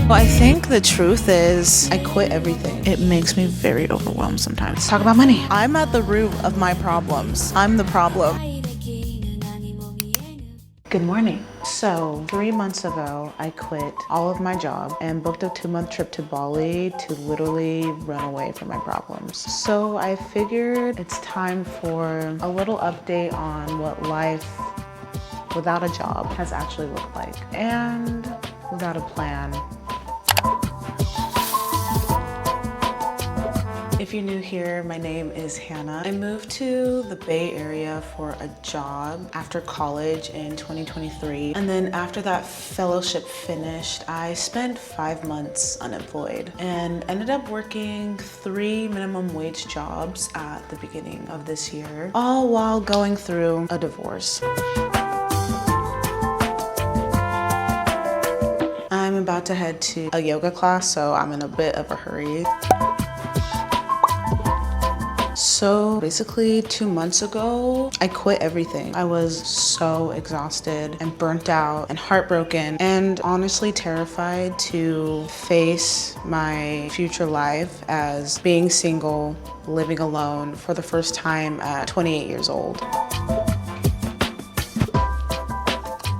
Well, I think the truth is I quit everything. It makes me very overwhelmed sometimes. Let's talk about money. I'm at the root of my problems. I'm the problem. Good morning. So 3 months ago, I quit all of my job and booked a 2-month trip to Bali to literally run away from my problems. So I figured it's time for a little update on what life without a job has actually looked like and without a plan. If you're new here, my name is Hannah. I moved to the Bay Area for a job after college in 2023. And then after that fellowship finished, I spent 5 months unemployed and ended up working 3 minimum wage jobs at the beginning of this year, all while going through a divorce. I'm about to head to a yoga class, so I'm in a bit of a hurry. So basically 2 months ago, I quit everything. I was so exhausted and burnt out and heartbroken and honestly terrified to face my future life as being single, living alone for the first time at 28 years old.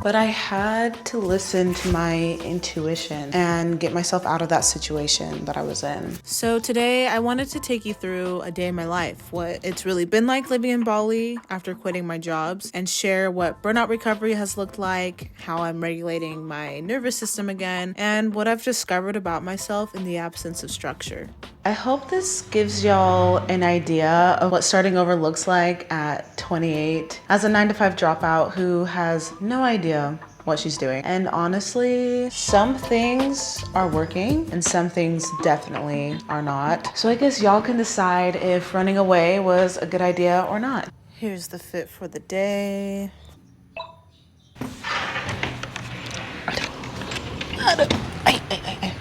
But I had to listen to my intuition and get myself out of that situation that I was in. So today I wanted to take you through a day in my life, what it's really been like living in Bali after quitting my jobs, and share what burnout recovery has looked like, how I'm regulating my nervous system again, and what I've discovered about myself in the absence of structure. I hope this gives y'all an idea of what starting over looks like at 28 as a 9-to-5 dropout who has no idea what she's doing. And honestly, some things are working and some things definitely are not. So I guess y'all can decide if running away was a good idea or not. Here's the fit for the day.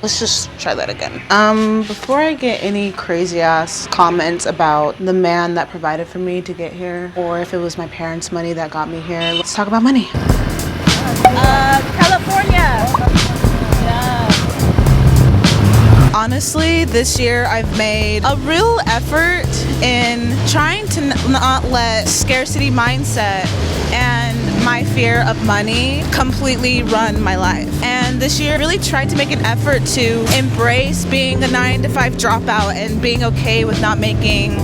Let's just try that again. Before I get any crazy ass comments about the man that provided for me to get here, or if it was my parents' money that got me here, let's talk about money. California. Yeah. Honestly, this year I've made a real effort in trying to not let scarcity mindset and my fear of money completely run my life. And this year I really tried to make an effort to embrace being a 9-to-5 dropout and being okay with not making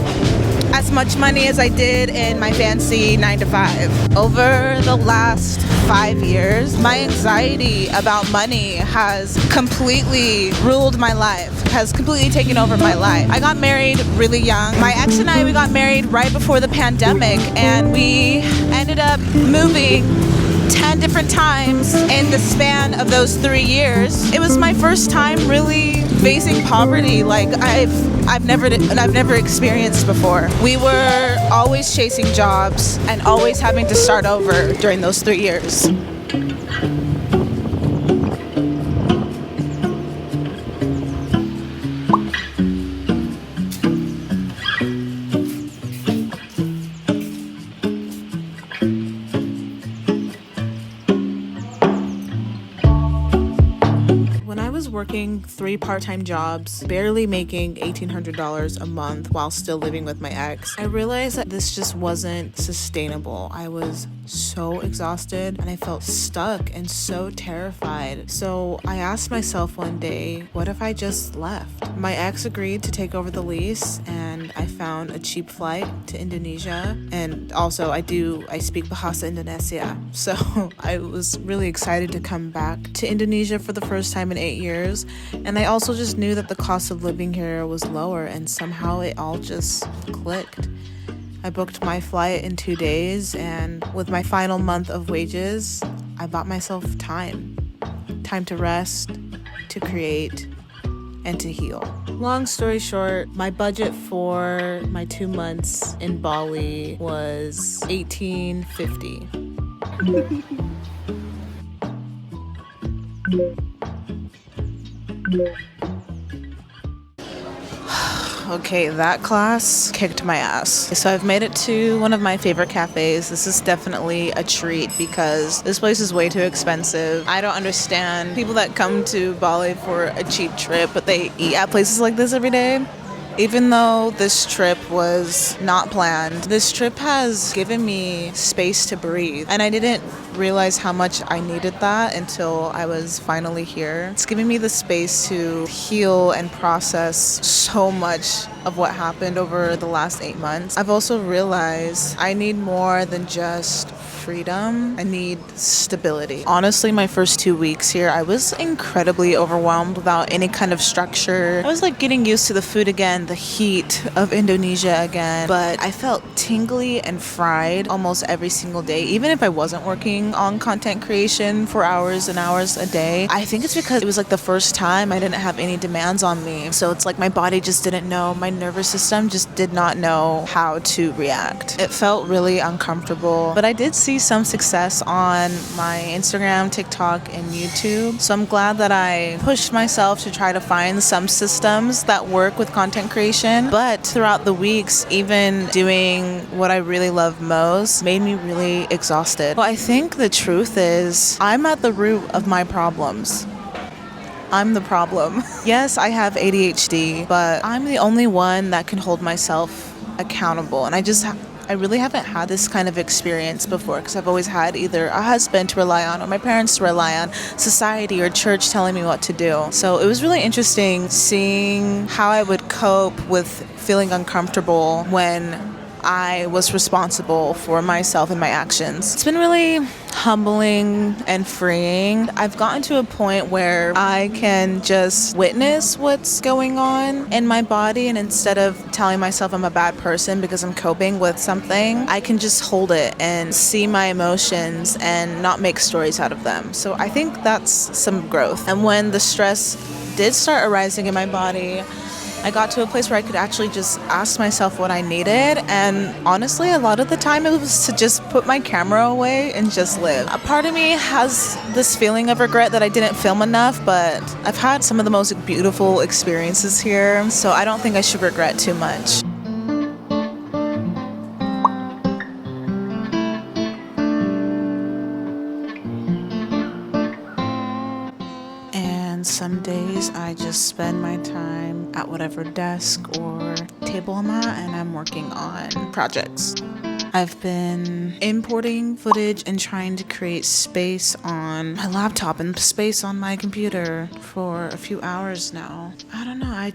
as much money as I did in my fancy 9-to-5. Over the last 5 years, my anxiety about money has completely ruled my life, has completely taken over my life. I got married really young. My ex and I, we got married right before the pandemic, and we ended up moving 10 different times in the span of those 3 years. It was my first time really facing poverty like I've never experienced before. We were always chasing jobs and always having to start over during those 3 years. Working 3 part-time jobs, barely making $1,800 a month while still living with my ex, I realized that this just wasn't sustainable. I was so exhausted and I felt stuck and so terrified. So I asked myself one day, what if I just left? My ex agreed to take over the lease, and I found a cheap flight to Indonesia. And also I speak Bahasa Indonesia. So I was really excited to come back to Indonesia for the first time in 8 years. And I also just knew that the cost of living here was lower, and somehow it all just clicked. I booked my flight in 2 days, and with my final month of wages, I bought myself time to rest, to create, and to heal. Long story short, my budget for my 2 months in Bali was $1,850. Okay, that class kicked my ass. So I've made it to one of my favorite cafes. This is definitely a treat because this place is way too expensive. I don't understand people that come to Bali for a cheap trip, but they eat at places like this every day. Even though this trip was not planned, this trip has given me space to breathe. And I didn't realize how much I needed that until I was finally here. It's giving me the space to heal and process so much of what happened over the last 8 months. I've also realized I need more than just freedom. I need stability. Honestly, my first 2 weeks here, I was incredibly overwhelmed without any kind of structure. I was like getting used to the food again, the heat of Indonesia again, but I felt tingly and fried almost every single day, even if I wasn't working on content creation for hours and hours a day. I think it's because it was like the first time I didn't have any demands on me. So it's like my body just didn't know, my nervous system just did not know how to react. It felt really uncomfortable, but I did see some success on my Instagram, TikTok, and YouTube. So I'm glad that I pushed myself to try to find some systems that work with content creation. But throughout the weeks, even doing what I really love most made me really exhausted. Well, I think the truth is I'm at the root of my problems. I'm the problem. Yes, I have ADHD, but I'm the only one that can hold myself accountable. And I really haven't had this kind of experience before because I've always had either a husband to rely on or my parents to rely on, society or church telling me what to do. So it was really interesting seeing how I would cope with feeling uncomfortable when I was responsible for myself and my actions. It's been really humbling and freeing. I've gotten to a point where I can just witness what's going on in my body, and instead of telling myself I'm a bad person because I'm coping with something, I can just hold it and see my emotions and not make stories out of them. So I think that's some growth. And when the stress did start arising in my body, I got to a place where I could actually just ask myself what I needed, and honestly, a lot of the time it was to just put my camera away and just live. A part of me has this feeling of regret that I didn't film enough, but I've had some of the most beautiful experiences here, so I don't think I should regret too much. Some days I just spend my time at whatever desk or table I'm at and I'm working on projects. I've been importing footage and trying to create space on my laptop and space on my computer for a few hours now. I don't know. I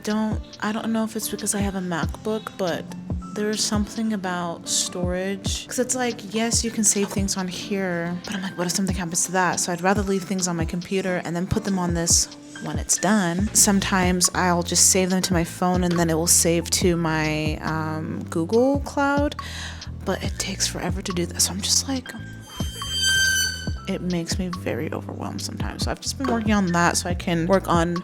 don't know if it's because I have a MacBook, but there's something about storage, because it's like, yes, you can save things on here, but I'm like, what if something happens to that? So I'd rather leave things on my computer and then put them on this when it's done. Sometimes I'll just save them to my phone and then it will save to my Google Cloud, but it takes forever to do that. So I'm just like, it makes me very overwhelmed sometimes. So I've just been working on that so I can work on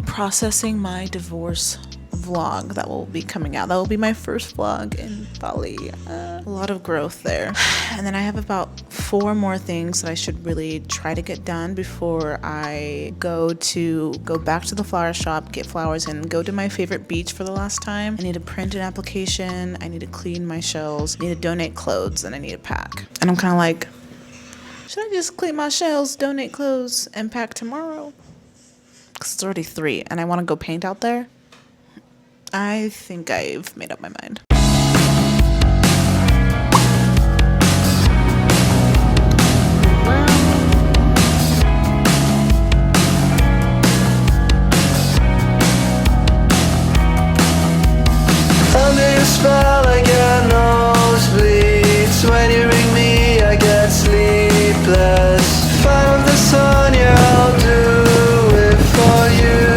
processing my divorce vlog that will be coming out. That will be my first vlog in Bali. A lot of growth there. And then I have about 4 more things that I should really try to get done before I go back to the flower shop, get flowers, and go to my favorite beach for the last time. I need to print an application, I need to clean my shells, I need to donate clothes, and I need to pack. And I'm kind of like, should I just clean my shells, donate clothes, and pack tomorrow? Because it's already 3 and I want to go paint out there. I think I've made up my mind. Under your spell I get nosebleeds. When you ring me I get sleepless. Find the sun, yeah, I'll do it for you.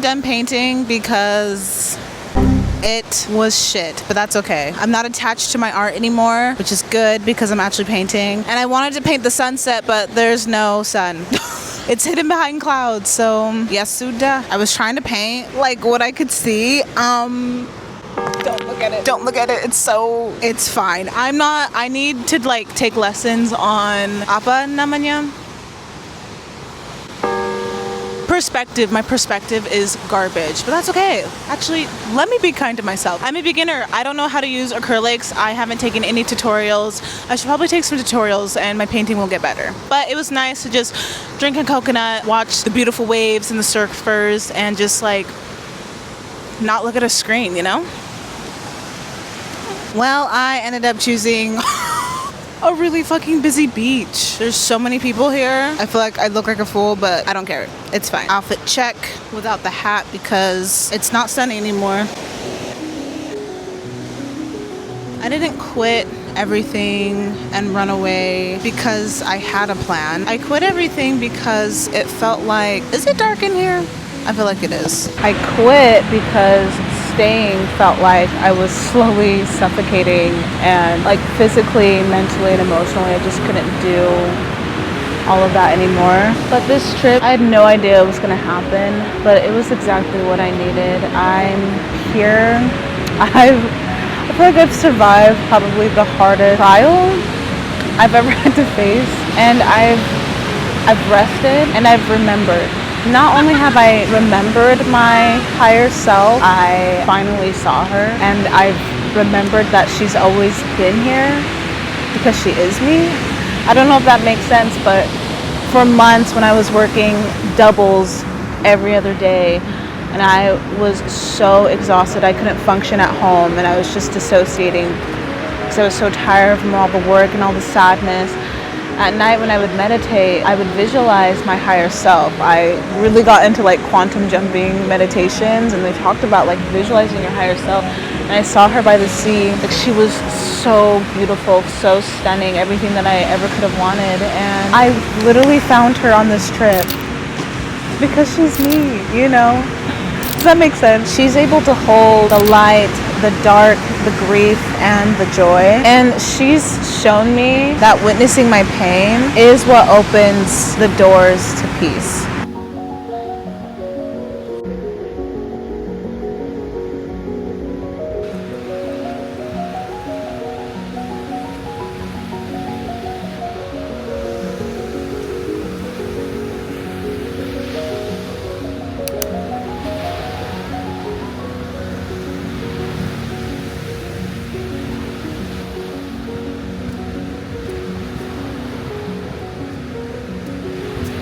done painting because it was shit, but that's okay. I'm not attached to my art anymore, which is good because I'm actually painting. And I wanted to paint the sunset, but there's no sun. It's hidden behind clouds, so yasuda. I was trying to paint like what I could see. Don't look at it. Don't look at it. It's fine. I need to like take lessons on apa namanya? Perspective. My perspective is garbage, but that's okay. Actually, let me be kind to myself. I'm a beginner. I don't know how to use acrylics. I haven't taken any tutorials. I should probably take some tutorials and my painting will get better. But it was nice to just drink a coconut, watch the beautiful waves and the surfers, and just like not look at a screen, you know? Well, I ended up choosing a really fucking busy beach. There's so many people here. I feel like I look like a fool, but I don't care. It's fine. Outfit check without the hat because it's not sunny anymore. I didn't quit everything and run away because I had a plan. I quit everything because it felt like, is it dark in here? I feel like it is. I quit because staying felt like I was slowly suffocating, and like physically, mentally, and emotionally, I just couldn't do all of that anymore. But this trip, I had no idea it was gonna happen, but it was exactly what I needed. I'm here. I feel like I've survived probably the hardest trial I've ever had to face, and I've rested and I've remembered. Not only have I remembered my higher self, I finally saw her, and I've remembered that she's always been here because she is me. I don't know if that makes sense, but for months when I was working doubles every other day, and I was so exhausted, I couldn't function at home, and I was just dissociating because I was so tired from all the work and all the sadness. At night when I would meditate, I would visualize my higher self. I really got into like quantum jumping meditations, and they talked about like visualizing your higher self. And I saw her by the sea. Like, she was so beautiful, so stunning, everything that I ever could have wanted. And I literally found her on this trip because she's me, you know? Does that make sense? She's able to hold the light, the dark, the grief, and the joy. And she's shown me that witnessing my pain is what opens the doors to peace.